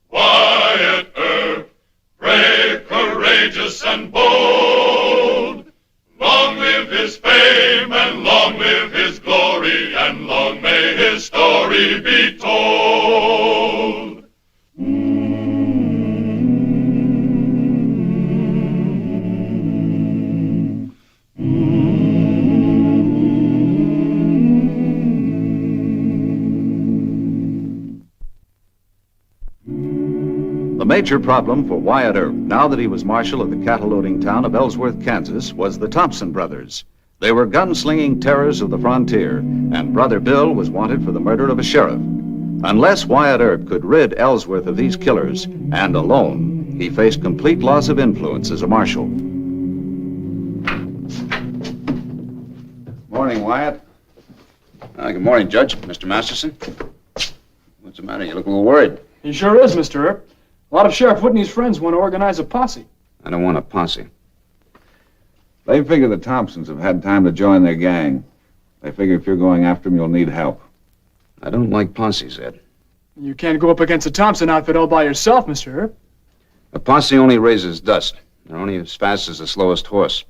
Wyatt Earp, brave, courageous, and bold. Long live his fame, and long live his glory, and long may his story be told. The major problem for Wyatt Earp, now that he was marshal of the cattle-loading town of Ellsworth, Kansas, was the Thompson brothers. They were gun-slinging terrors of the frontier, and Brother Bill was wanted for the murder of a sheriff. Unless Wyatt Earp could rid Ellsworth of these killers, and alone, he faced complete loss of influence as a marshal. Morning, Wyatt. Good morning, Judge. Mr. Masterson. What's the matter? You look a little worried. He sure is, Mr. Earp. A lot of Sheriff Whitney's friends want to organize a posse. I don't want a posse. They figure the Thompsons have had time to join their gang. They figure if you're going after them, you'll need help. I don't like posses, Ed. You can't go up against a Thompson outfit all by yourself, Mr. Earp. A posse only raises dust. They're only as fast as the slowest horse.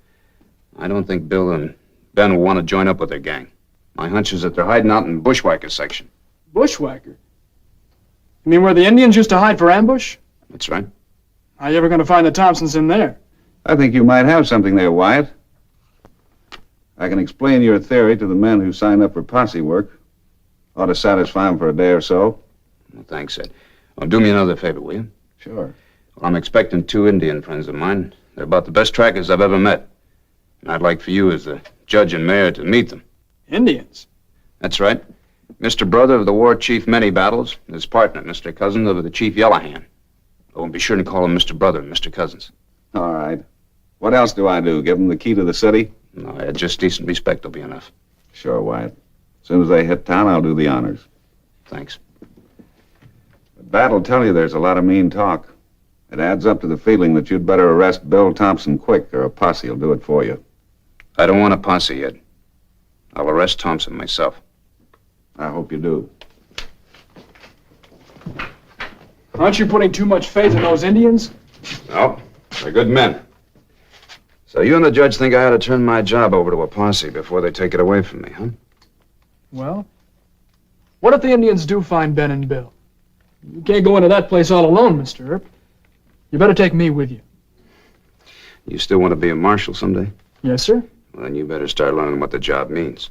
I don't think Bill and Ben will want to join up with their gang. My hunch is that they're hiding out in Bushwhacker section. Bushwhacker? You mean where the Indians used to hide for ambush? That's right. How you ever going to find the Thompsons in there? I think you might have something there, Wyatt. I can explain your theory to the men who sign up for posse work. Ought to satisfy them for a day or so. Well, thanks, Ed. Well, do me another favor, will you? Sure. Well, I'm expecting 2 Indian friends of mine. They're about the best trackers I've ever met. And I'd like for you as the judge and mayor to meet them. Indians? That's right. Mr. Brother of the war chief Many Battles, and his partner, Mr. Cousin of the chief Yellowhand. Oh, and be sure to call him Mr. Brother and Mr. Cousins. All right. What else do I do? Give them the key to the city? No, Ed, just decent respect will be enough. Sure, Wyatt. As soon as they hit town, I'll do the honors. Thanks. But Bat will tell you there's a lot of mean talk. It adds up to the feeling that you'd better arrest Bill Thompson quick, or a posse will do it for you. I don't want a posse yet. I'll arrest Thompson myself. I hope you do. Aren't you putting too much faith in those Indians? No, they're good men. So you and the judge think I ought to turn my job over to a posse before they take it away from me, huh? Well, what if the Indians do find Ben and Bill? You can't go into that place all alone, Mr. Earp. You better take me with you. You still want to be a marshal someday? Yes, sir. Well, then you better start learning what the job means.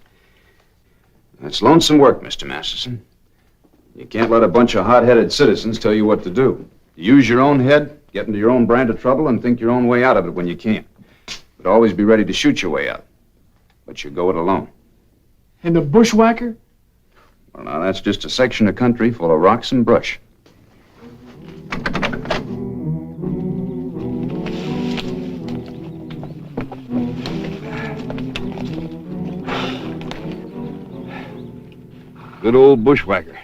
That's lonesome work, Mr. Masterson. You can't let a bunch of hot-headed citizens tell you what to do. You use your own head, get into your own brand of trouble, and think your own way out of it when you can't. But always be ready to shoot your way out. But you go it alone. And the Bushwhacker? Well, now, that's just a section of country full of rocks and brush. Good old Bushwhacker.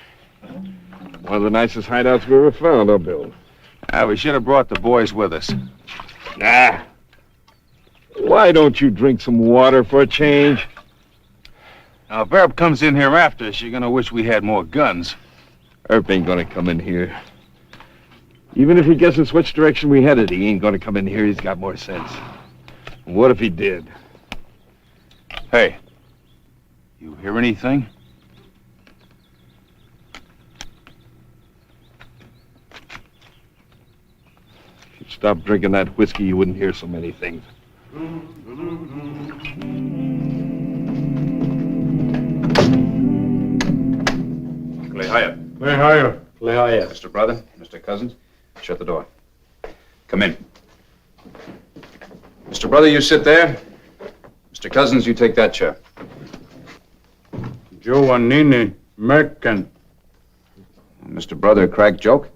One of the nicest hideouts we ever found, huh, Bill? We should have brought the boys with us. Nah. Why don't you drink some water for a change? Now, if Earp comes in here after us, you're gonna wish we had more guns. Earp ain't gonna come in here. Even if he guesses which direction we headed, he ain't gonna come in here. He's got more sense. What if he did? Hey, you hear anything? If you'd stop drinking that whiskey, you wouldn't hear so many things. Wyatt. Mr. Brother, Mr. Cousins, shut the door. Come in. Mr. Brother, you sit there. Mr. Cousins, you take that chair. Giovannini, American. Mr. Brother, crack joke?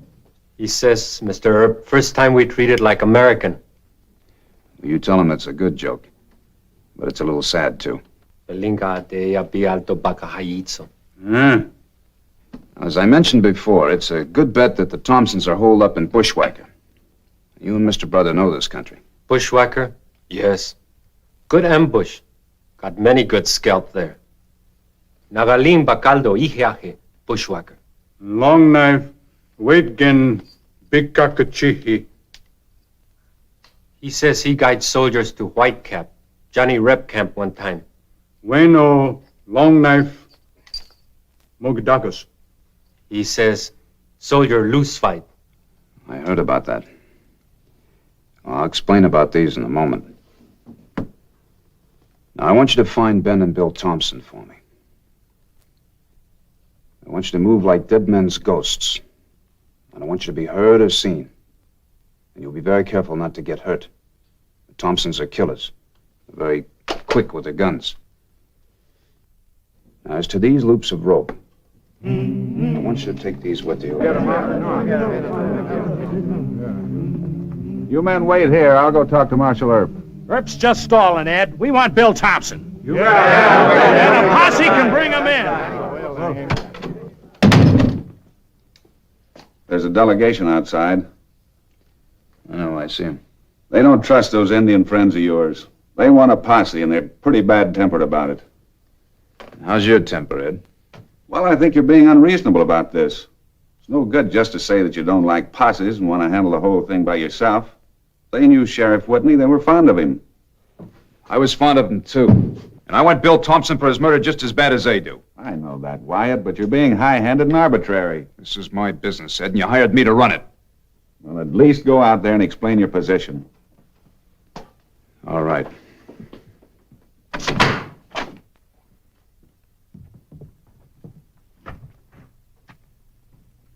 He says, Mr. Earp, first time we treated like American. You tell him it's a good joke. But it's a little sad, too. As I mentioned before, it's a good bet that the Thompsons are holed up in Bushwhacker. You and Mr. Brother know this country. Bushwhacker? Yes. Good ambush. Got many good scalp there. Nagalim Bacaldo Ihiaje, bushwhacker. Long knife, Waitgen, Bikakachihi. He says he guides soldiers to White Cap, Johnny Rep camp one time. Bueno, long knife, Mogdagus. He says soldier loose fight. I heard about that. I'll explain about these in a moment. Now, I want you to find Ben and Bill Thompson for me. I want you to move like dead men's ghosts. And I want you to be heard or seen. And you'll be very careful not to get hurt. The Thompsons are killers. They're very quick with their guns. Now, as to these loops of rope, I want you to take these with you. You men wait here. I'll go talk to Marshal Earp. Earp's just stalling, Ed. We want Bill Thompson. And a posse can bring him in. There's a delegation outside. Oh, I see him. They don't trust those Indian friends of yours. They want a posse, and they're pretty bad-tempered about it. How's your temper, Ed? Well, I think you're being unreasonable about this. It's no good just to say that you don't like posses and want to handle the whole thing by yourself. They knew Sheriff Whitney. They were fond of him. I was fond of him, too. And I want Bill Thompson for his murder just as bad as they do. I know that, Wyatt, but you're being high-handed and arbitrary. This is my business, Ed, and you hired me to run it. Well, at least go out there and explain your position. All right.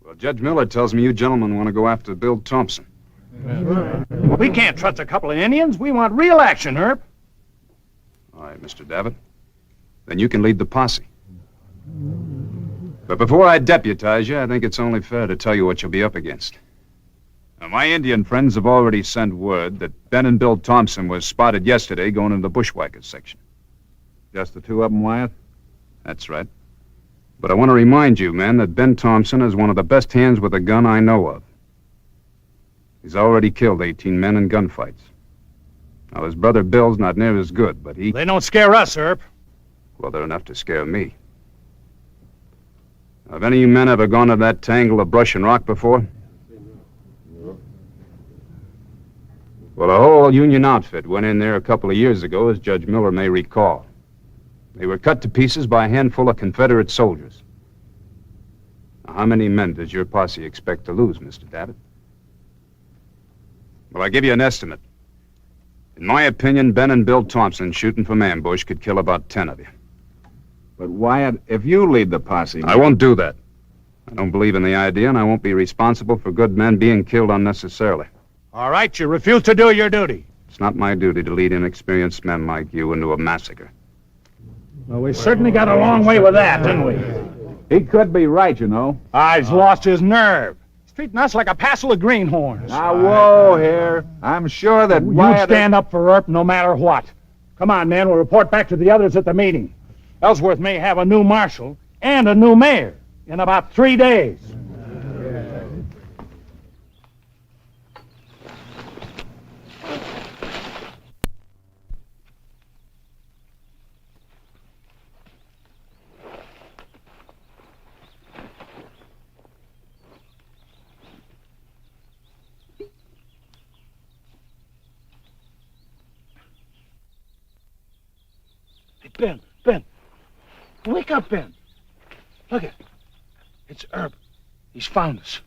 Well, Judge Miller tells me you gentlemen want to go after Bill Thompson. We can't trust a couple of Indians. We want real action, Earp. All right, Mr. Davitt. Then you can lead the posse. But before I deputize you, I think it's only fair to tell you what you'll be up against. Now, my Indian friends have already sent word that Ben and Bill Thompson was spotted yesterday going into the bushwhackers section. Just the two of them, Wyatt? That's right. But I want to remind you, men, that Ben Thompson is one of the best hands with a gun I know of. He's already killed 18 men in gunfights. Now, his brother Bill's not near as good, but he... They don't scare us, Earp. Well, they're enough to scare me. Now, have any of you men ever gone to that tangle of brush and rock before? Well, a whole Union outfit went in there a couple of years ago, as Judge Miller may recall. They were cut to pieces by a handful of Confederate soldiers. Now, how many men does your posse expect to lose, Mr. Davitt? Well, I'll give you an estimate. In my opinion, Ben and Bill Thompson shooting from ambush could kill about 10 of you. But, Wyatt, if you lead the posse... I won't do that. I don't believe in the idea, and I won't be responsible for good men being killed unnecessarily. All right, you refuse to do your duty. It's not my duty to lead inexperienced men like you into a massacre. Well, we certainly got a long way with that, didn't we? He could be right, you know. He's lost his nerve. He's treating us like a passel of greenhorns. Now, whoa here. I'm sure that You Wyatt... stand up for Earp no matter what. Come on, man, we'll report back to the others at the meeting. Ellsworth may have a new marshal and a new mayor in about 3 days. Ben, wake up, Ben. Look it. It's Earp. He's found us.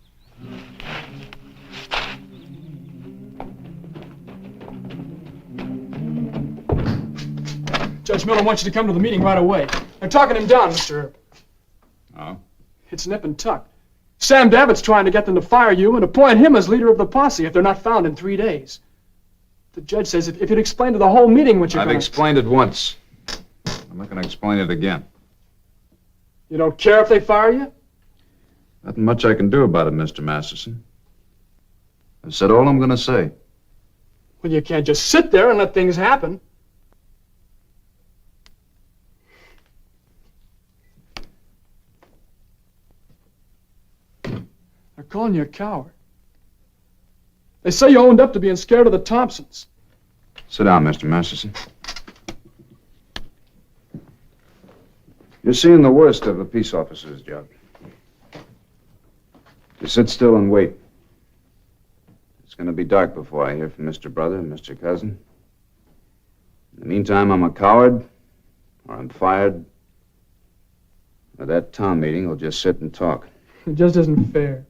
Judge Miller wants you to come to the meeting right away. They're talking him down, Mr. Earp. Oh? It's nip and tuck. Sam Davitt's trying to get them to fire you and appoint him as leader of the posse if they're not found in 3 days. The judge says if you'd explain to the whole meeting what you're I've going explained it once. I'm not going to explain it again. You don't care if they fire you? Nothing much I can do about it, Mr. Masterson. I've said all I'm going to say. Well, you can't just sit there and let things happen. They're calling you a coward. They say you owned up to being scared of the Thompsons. Sit down, Mr. Masterson. You're seeing the worst of the peace officers, Jock. You sit still and wait. It's going to be dark before I hear from Mr. Brother and Mr. Cousin. In the meantime, I'm a coward, or I'm fired. At that town meeting, we'll just sit and talk. It just isn't fair.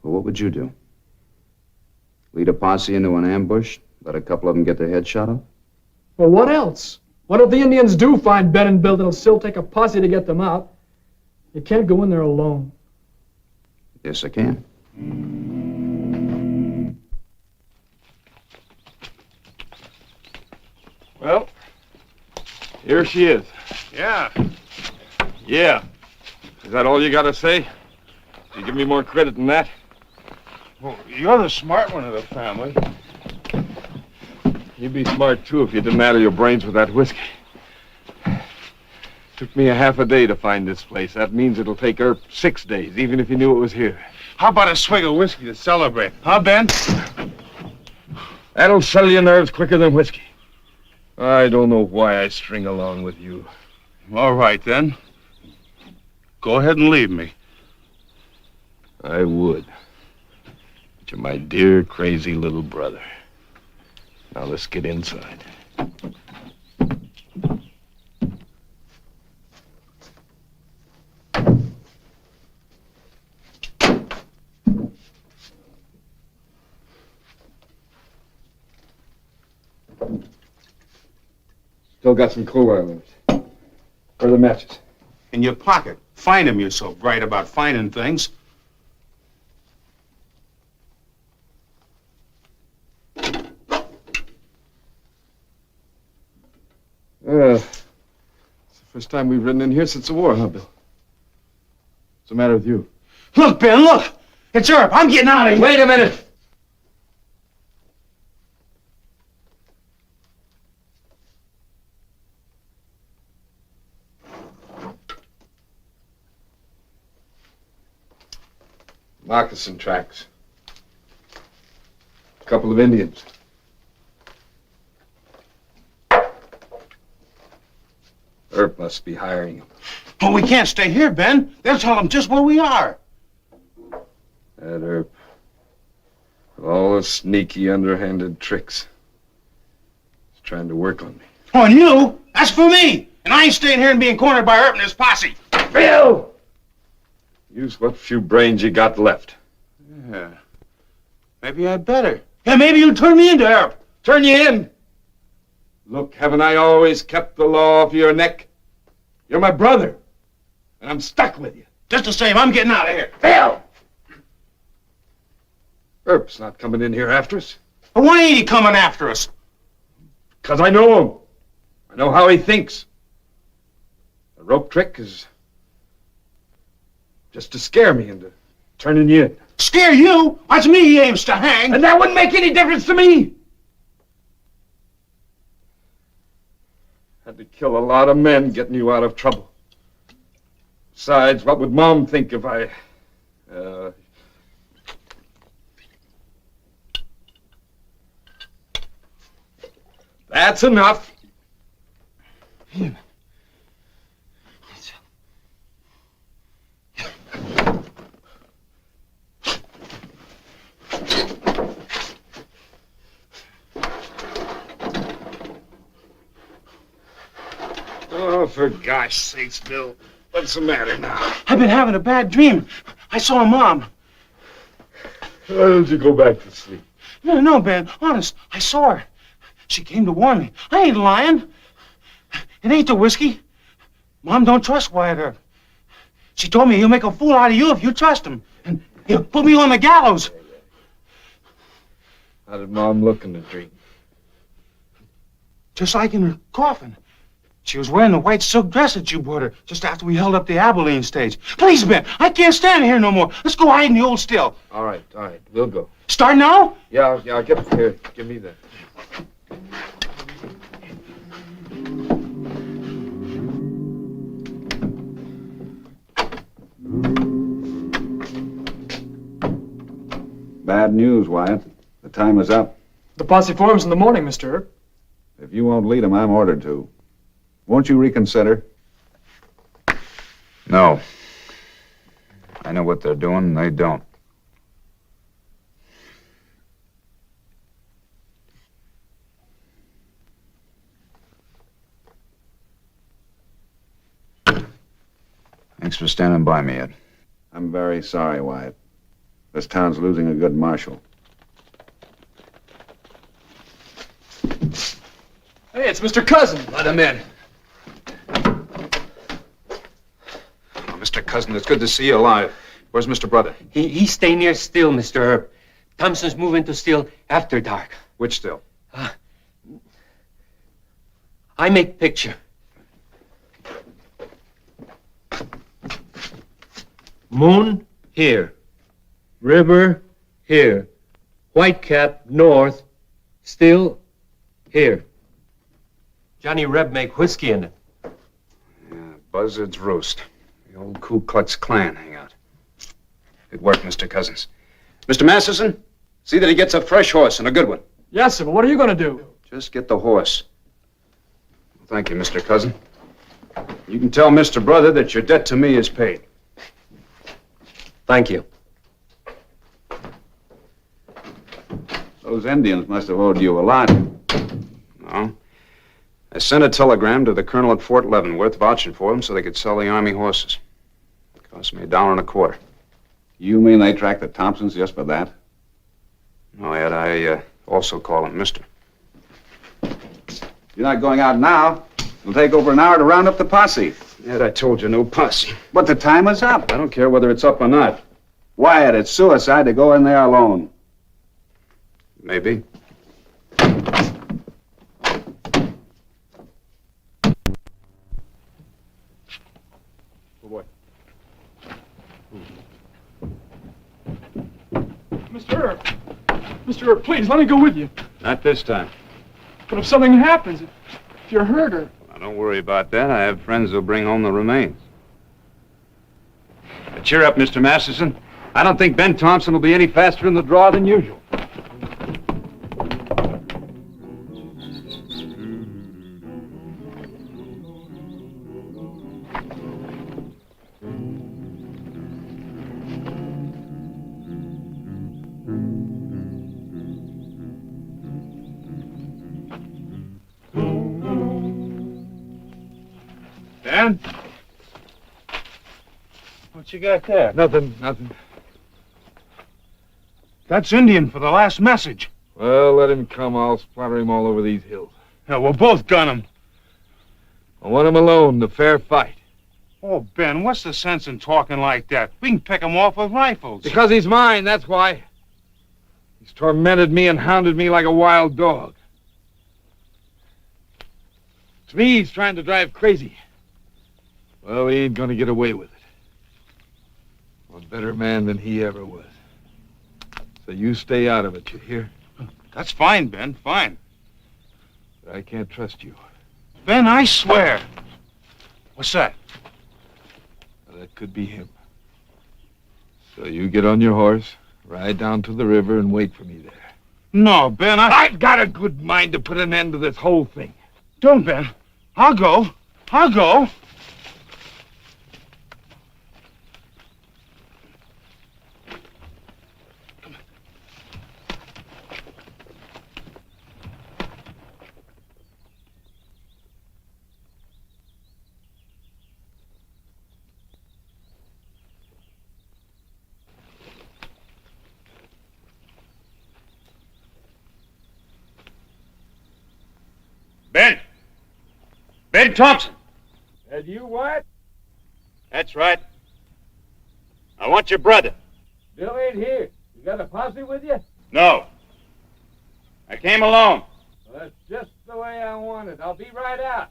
Well, what would you do? Lead a posse into an ambush? Let a couple of them get their heads shot off? Well, what else? What if the Indians do find Ben and Bill? It'll still take a posse to get them out. You can't go in there alone. Yes, I can. Well, here she is. Yeah. Yeah. Is that all you got to say? Do you give me more credit than that? Well, you're the smart one of the family. You'd be smart, too, if you didn't addle your brains with that whiskey. Took me a half a day to find this place. That means it'll take Earp 6 days, even if he knew it was here. How about a swig of whiskey to celebrate? Huh, Ben? That'll settle your nerves quicker than whiskey. I don't know why I string along with you. All right, then. Go ahead and leave me. I would. But you're my dear, crazy little brother. Now let's get inside. Still got some coal oil in it. Where are the matches? In your pocket. Find them, you're so bright about finding things. It's the first time we've ridden in here since the war, huh, Bill? What's the matter with you? Look, Ben, look! It's Earp. I'm getting out of here. Wait a minute! Moccasin tracks. A couple of Indians. Earp must be hiring them. But we can't stay here, Ben. They'll tell them just where we are. That Earp. With all the sneaky, underhanded tricks. He's trying to work on me. On you? That's for me. And I ain't staying here and being cornered by Earp and his posse. Bill! Use what few brains you got left. Yeah. Maybe I'd better. Yeah, maybe you'll turn me into Earp. Turn you in! Look, haven't I always kept the law off your neck? You're my brother, and I'm stuck with you. Just the same, I'm getting out of here. Bill! Earp's not coming in here after us. But why ain't he coming after us? 'Cause I know him. I know how he thinks. The rope trick is just to scare me into turning you in. Scare you? That's me he aims to hang. And that wouldn't make any difference to me. Had to kill a lot of men getting you out of trouble. Besides, what would Mom think if I... That's enough. Oh, for gosh sakes, Bill. What's the matter now? I've been having a bad dream. I saw Mom. Why don't you go back to sleep? No, Ben. Honest, I saw her. She came to warn me. I ain't lying. It ain't the whiskey. Mom don't trust Wyatt Earp. She told me he'll make a fool out of you if you trust him. And he'll put me on the gallows. How did Mom look in the dream? Just like in her coffin. She was wearing the white silk dress that you brought her just after we held up the Abilene stage. Please, Ben, I can't stand here no more. Let's go hide in the old still. All right, we'll go. Start now? Yeah, get here. Give me that. Bad news, Wyatt. The time is up. The posse forms in the morning, Mr. Earp. If you won't lead them, I'm ordered to. Won't you reconsider? No. I know what they're doing, and they don't. Thanks for standing by me, Ed. I'm very sorry, Wyatt. This town's losing a good marshal. Hey, it's Mr. Cousin. Let him in. Oh, Mr. Cousin, it's good to see you alive. Where's Mr. Brother? He stay near still, Mr. Earp. Thompson's moving to still after dark. Which still? I make picture. Moon here. River here. Whitecap north. Still here. Johnny Reb make whiskey in it. Yeah, Buzzard's Roost. The old Ku Klux Klan hangout. Good work, Mr. Cousins. Mr. Masterson, see that he gets a fresh horse and a good one. Yes, sir, but what are you going to do? Just get the horse. Well, thank you, Mr. Cousin. You can tell Mr. Brother that your debt to me is paid. Thank you. Those Indians must have owed you a lot. No. I sent a telegram to the colonel at Fort Leavenworth vouching for them so they could sell the Army horses. It cost me $1.25. You mean they tracked the Thompsons just for that? No, Ed, I also call him Mister. You're not going out now. It'll take over an hour to round up the posse. Ed, I told you, no posse. But the time is up. I don't care whether it's up or not. Wyatt, it's suicide to go in there alone. Maybe. Mr. Earp. Mr. Earp, please, let me go with you. Not this time. But if something happens, if you're hurt or... Now, don't worry about that. I have friends who'll bring home the remains. Cheer up, Mr. Masterson. I don't think Ben Thompson will be any faster in the draw than usual. Ben? What you got there? Nothing. That's Indian for the last message. Well, let him come. I'll splatter him all over these hills. Yeah, we'll both gun him. I want him alone, the fair fight. Oh, Ben, what's the sense in talking like that? We can pick him off with rifles. Because he's mine, that's why. He's tormented me and hounded me like a wild dog. To me, he's trying to drive crazy. Well, he ain't gonna get away with it. I'm a better man than he ever was. So you stay out of it, you hear? That's fine, Ben, fine. But I can't trust you. Ben, I swear. What's that? Well, that could be him. So you get on your horse, ride down to the river, and wait for me there. No, Ben, I've got a good mind to put an end to this whole thing. Don't, Ben. I'll go. Ben Thompson. That you, Wyatt? That's right. I want your brother. Bill ain't here. You got a posse with you? No. I came alone. Well, that's just the way I want it. I'll be right out.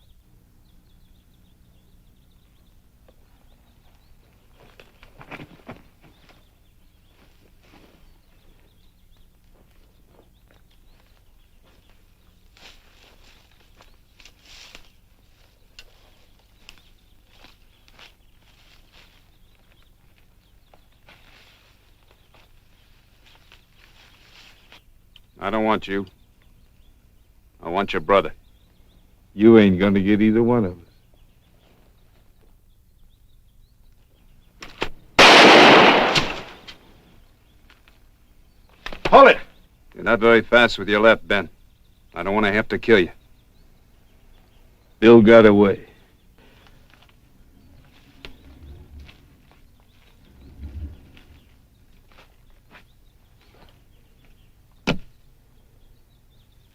I don't want you. I want your brother. You ain't gonna get either one of us. Pull it! You're not very fast with your left, Ben. I don't want to have to kill you. Bill got away.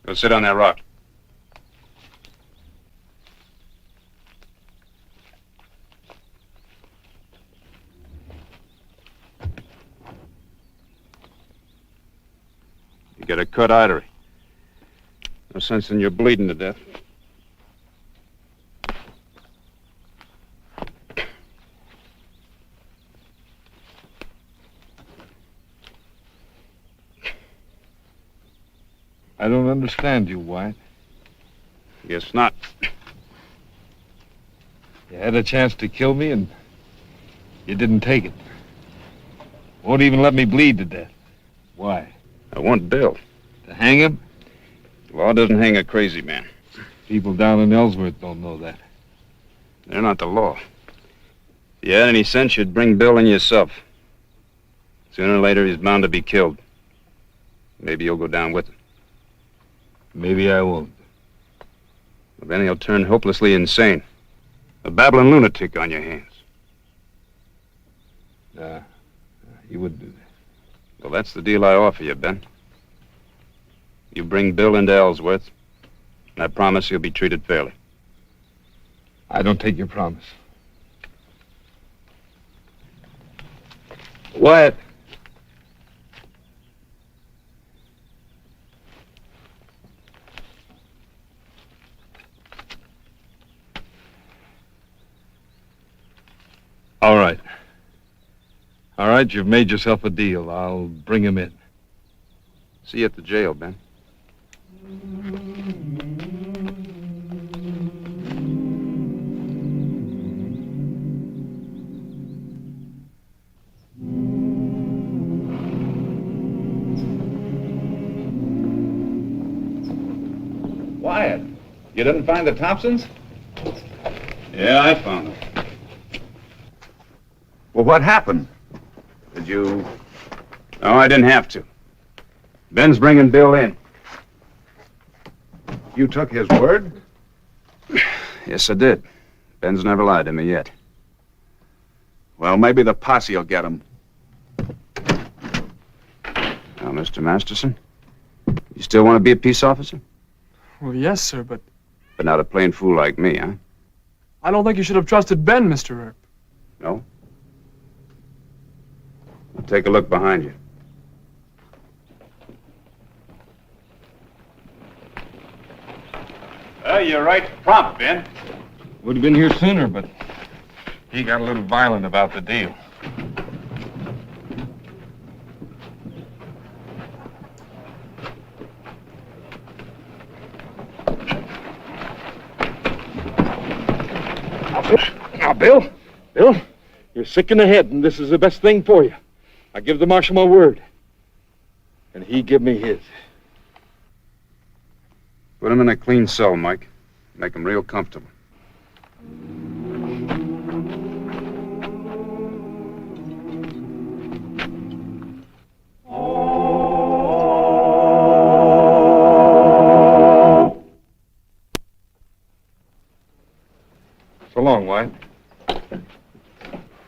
Go sit on that rock. You get a cut artery. No sense in you bleeding to death. I don't understand you, Wyatt. Guess not. You had a chance to kill me, and you didn't take it. Won't even let me bleed to death. Why? I want Bill. To hang him? The law doesn't hang a crazy man. People down in Ellsworth don't know that. They're not the law. If you had any sense, you'd bring Bill in yourself. Sooner or later, he's bound to be killed. Maybe you'll go down with him. Maybe I won't. But then he'll turn hopelessly insane. A babbling lunatic on your hands. Nah, you wouldn't do that. Well, that's the deal I offer you, Ben. You bring Bill into Ellsworth, and I promise he'll be treated fairly. I don't take your promise. Wyatt. All right. All right, you've made yourself a deal. I'll bring him in. See you at the jail, Ben. Wyatt, you didn't find the Thompsons? Yeah, I found him. Well, what happened? Did you... No, I didn't have to. Ben's bringing Bill in. You took his word? Yes, I did. Ben's never lied to me yet. Well, maybe the posse will get him. Now, Mr. Masterson, you still want to be a peace officer? Well, yes, sir, but But not a plain fool like me, huh? I don't think you should have trusted Ben, Mr. Earp. No? Well, take a look behind you. Well, you're right prompt, Ben. Would have been here sooner, but he got a little violent about the deal. Now, Bill, you're sick in the head, and this is the best thing for you. I give the marshal my word, and he give me his. Put him in a clean cell, Mike. Make him real comfortable. So long, Wyatt.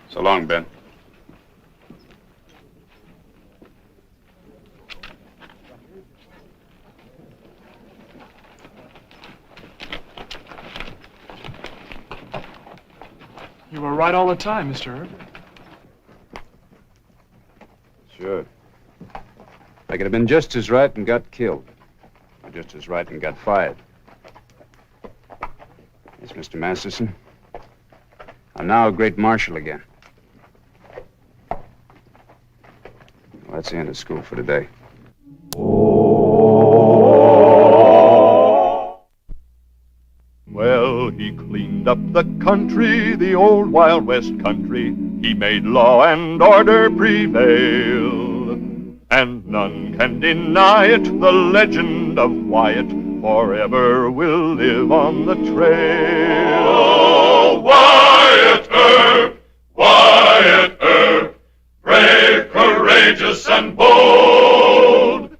So long, Ben. You were right all the time, Mr. Earp. Sure. I could have been just as right and got killed. Or just as right and got fired. Yes, Mr. Masterson. I'm now a great marshal again. Well, that's the end of school for today. Well, he cleaned up the country, the old Wild West country. He made law and order prevail. And none can deny it, the legend of Wyatt forever will live on the trail. Oh, Wyatt Earp, Wyatt Earp, brave, courageous, and bold.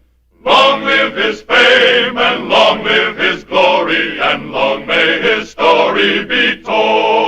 story be told.